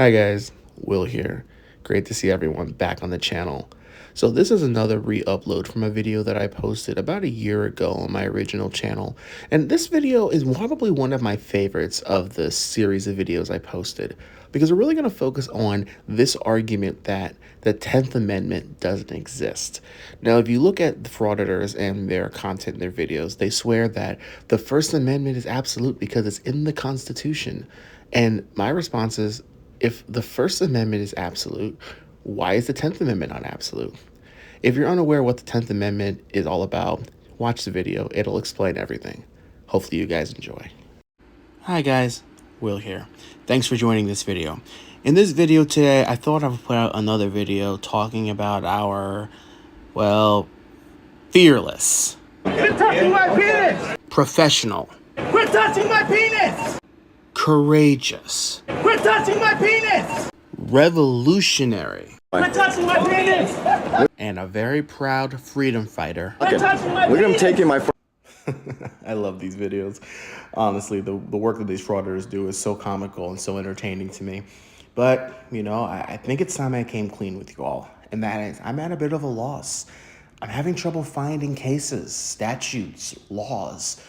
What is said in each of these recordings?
Hi guys, Will here. Great to see everyone back on the channel. So this is another re-upload from a video that I posted about a year ago on my original channel. And this video is probably one of my favorites of the series of videos I posted because we're really going to focus on this argument that the 10th Amendment doesn't exist. Now, if you look at the frauditors and their content in their videos, they swear that the First Amendment is absolute because it's in the Constitution. And my response is, if the First Amendment is absolute, why is the 10th Amendment not absolute? If you're unaware what the 10th Amendment is all about, watch the video. It'll explain everything. Hopefully you guys enjoy. Hi guys, Will here. Thanks for joining this video. In this video today, I thought I would put out another video talking about our, well, fearless. Quit touching my penis! Professional. Quit touching my penis! Courageous. Quit touching my penis! Revolutionary. Quit touching my penis! And a very proud freedom fighter. Quit touching my Look at him penis! taking my. I love these videos. Honestly, the work that these frauditors do is so comical and so entertaining to me. But, you know, I think it's time I came clean with you all. And that is, I'm at a bit of a loss. I'm having trouble finding cases, statutes, laws,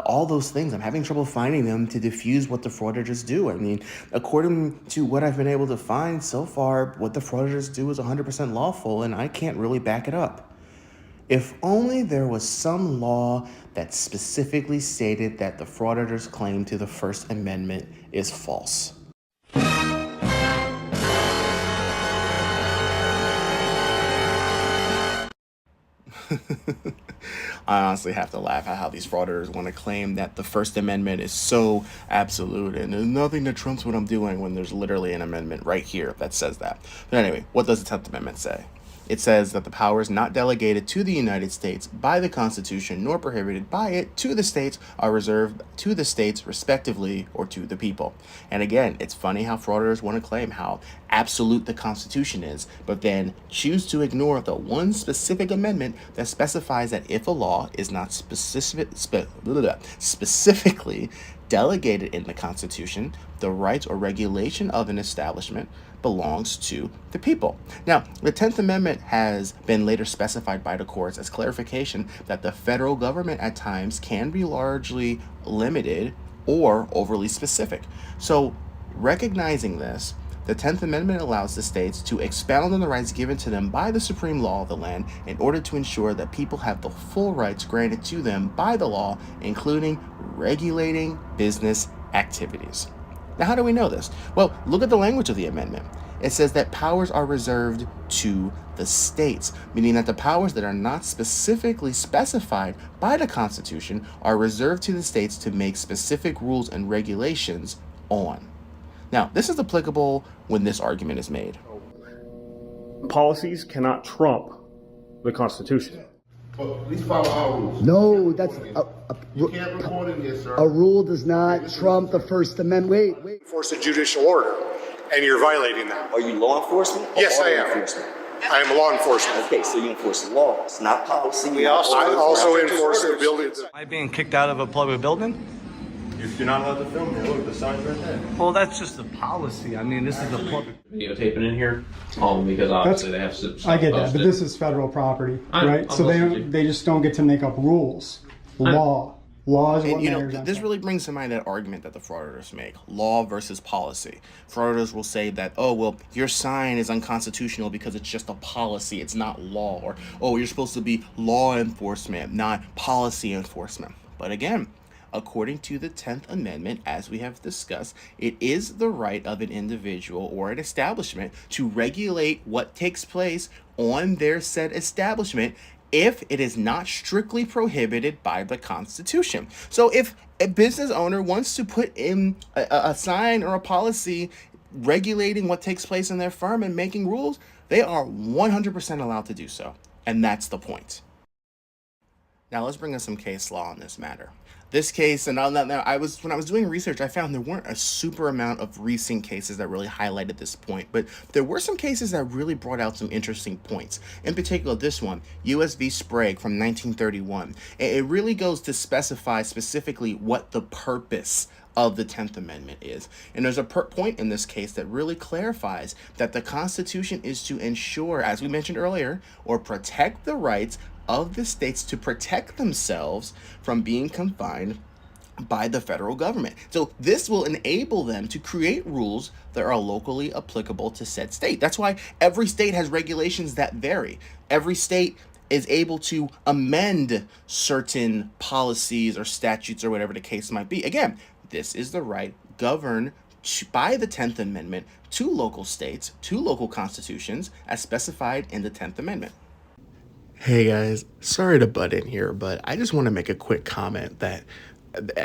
all those things. I'm having trouble finding them to diffuse what the frauditors do. I mean, according to what I've been able to find so far, what the frauditors do is 100% lawful, and I can't really back it up. If only there was some law that specifically stated that the frauditors' claim to the First Amendment is false. I honestly have to laugh at how these frauditors want to claim that the First Amendment is so absolute and there's nothing that trumps what I'm doing when there's literally an amendment right here that says that. But anyway, what does the 10th Amendment say? It says that the powers not delegated to the United States by the Constitution nor prohibited by it to the states are reserved to the states respectively or to the people. And again, it's funny how frauditors want to claim how absolute the Constitution is, but then choose to ignore the one specific amendment that specifies that if a law is not specifically delegated in the Constitution, the rights or regulation of an establishment belongs to the people. Now, the 10th Amendment has been later specified by the courts as clarification that the federal government at times can be largely limited or overly specific. So, recognizing this, the 10th Amendment allows the states to expound on the rights given to them by the supreme law of the land in order to ensure that people have the full rights granted to them by the law, including regulating business activities. Now, how do we know this? Well, look at the language of the amendment. It says that powers are reserved to the states, meaning that the powers that are not specifically specified by the Constitution are reserved to the states to make specific rules and regulations on. Now, this is applicable when this argument is made. Policies cannot trump the Constitution. Well, please follow our rules. No, that's You can't record in here, sir. a rule does not trump the First Amendment. Wait. Enforce a judicial order, and you're violating that. Are you law enforcement? Or Yes, I order am. Enforcement? I am law enforcement. Okay, so you enforce laws, not policy. I also enforce the building. Am I being kicked out of a public building? You're not allowed to film here. Look, the sign's right there. Well, that's just the policy. I mean, this is a public. Videotaping in here, because obviously they have to. I get that, but this is federal property, right? So they just don't get to make up rules. Law is what And, you know, matters. this really brings to mind that argument that the frauditors make, law versus policy. Frauditors will say that, oh, well, your sign is unconstitutional because it's just a policy, it's not law. Or, oh, you're supposed to be law enforcement, not policy enforcement. But again, according to the 10th Amendment, as we have discussed, it is the right of an individual or an establishment to regulate what takes place on their said establishment if it is not strictly prohibited by the Constitution. So if a business owner wants to put in a sign or a policy regulating what takes place in their firm and making rules, they are 100% allowed to do so. And that's the point. Now let's bring in some case law on this matter. This case, and when I was doing research, I found there weren't a super amount of recent cases that really highlighted this point, but there were some cases that really brought out some interesting points. In particular, this one, U.S. v. Sprague from 1931. It really goes to specify specifically what the purpose of the 10th Amendment is. And there's a point in this case that really clarifies that the Constitution is to ensure, as we mentioned earlier, or protect the rights of the states to protect themselves from being confined by the federal government. So this will enable them to create rules that are locally applicable to said state. That's why every state has regulations that vary. Every state is able to amend certain policies or statutes or whatever the case might be. Again, this is the right governed by the 10th Amendment to local states, to local constitutions, as specified in the 10th Amendment. Hey guys, sorry to butt in here, but I just want to make a quick comment that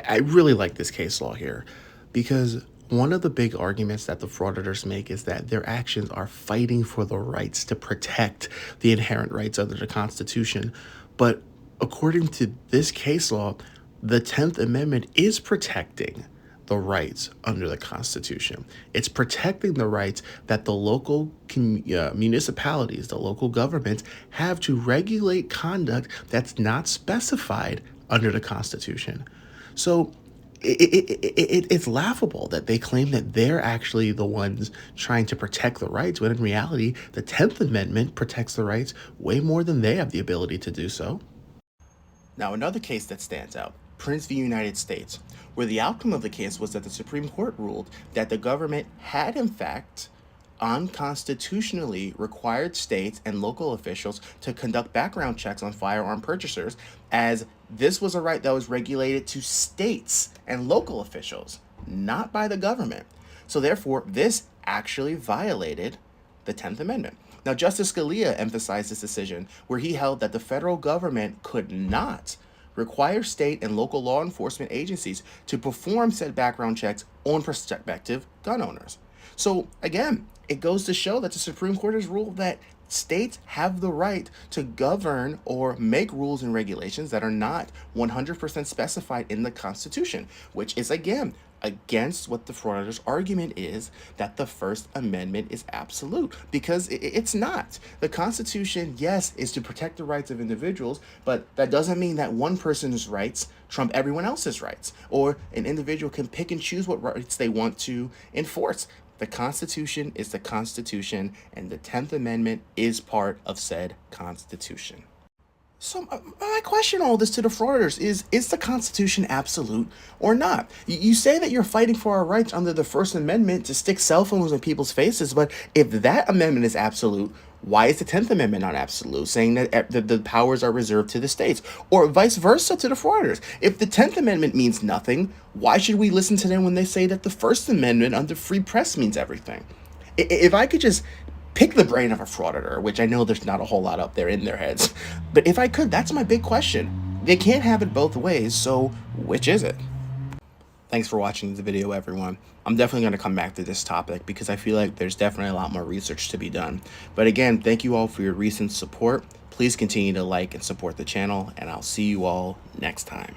I really like this case law here, because one of the big arguments that the frauditors make is that their actions are fighting for the rights to protect the inherent rights under the Constitution. But according to this case law, the 10th Amendment is protecting the rights under the Constitution. It's protecting the rights that the local municipalities, the local governments, have to regulate conduct that's not specified under the Constitution. So it's laughable that they claim that they're actually the ones trying to protect the rights, when in reality, the 10th Amendment protects the rights way more than they have the ability to do so. Now, another case that stands out, Prince v. United States, where the outcome of the case was that the Supreme Court ruled that the government had, in fact, unconstitutionally required states and local officials to conduct background checks on firearm purchasers, as this was a right that was regulated to states and local officials, not by the government. So therefore, this actually violated the 10th Amendment. Now, Justice Scalia emphasized this decision where he held that the federal government could not require state and local law enforcement agencies to perform said background checks on prospective gun owners. So again, it goes to show that the Supreme Court has ruled that states have the right to govern or make rules and regulations that are not 100% specified in the Constitution, which is, again, against what the frauditors' argument is, that the First Amendment is absolute, because it's not. The Constitution, yes, is to protect the rights of individuals, but that doesn't mean that one person's rights trump everyone else's rights, or an individual can pick and choose what rights they want to enforce. The Constitution is the Constitution, and the 10th Amendment is part of said Constitution. So my question all this to the frauditors is the Constitution absolute or not? You say that you're fighting for our rights under the First Amendment to stick cell phones in people's faces, but if that amendment is absolute, why is the 10th Amendment not absolute, saying that the powers are reserved to the states? Or vice versa to the frauditors. If the 10th Amendment means nothing, why should we listen to them when they say that the First Amendment under free press means everything? If I could just pick the brain of a frauditor, which I know there's not a whole lot up there in their heads, but if I could, that's my big question. They can't have it both ways, so which is it? Thanks for watching the video, everyone. I'm definitely going to come back to this topic because I feel like there's definitely a lot more research to be done. But again, thank you all for your recent support. Please continue to like and support the channel, and I'll see you all next time.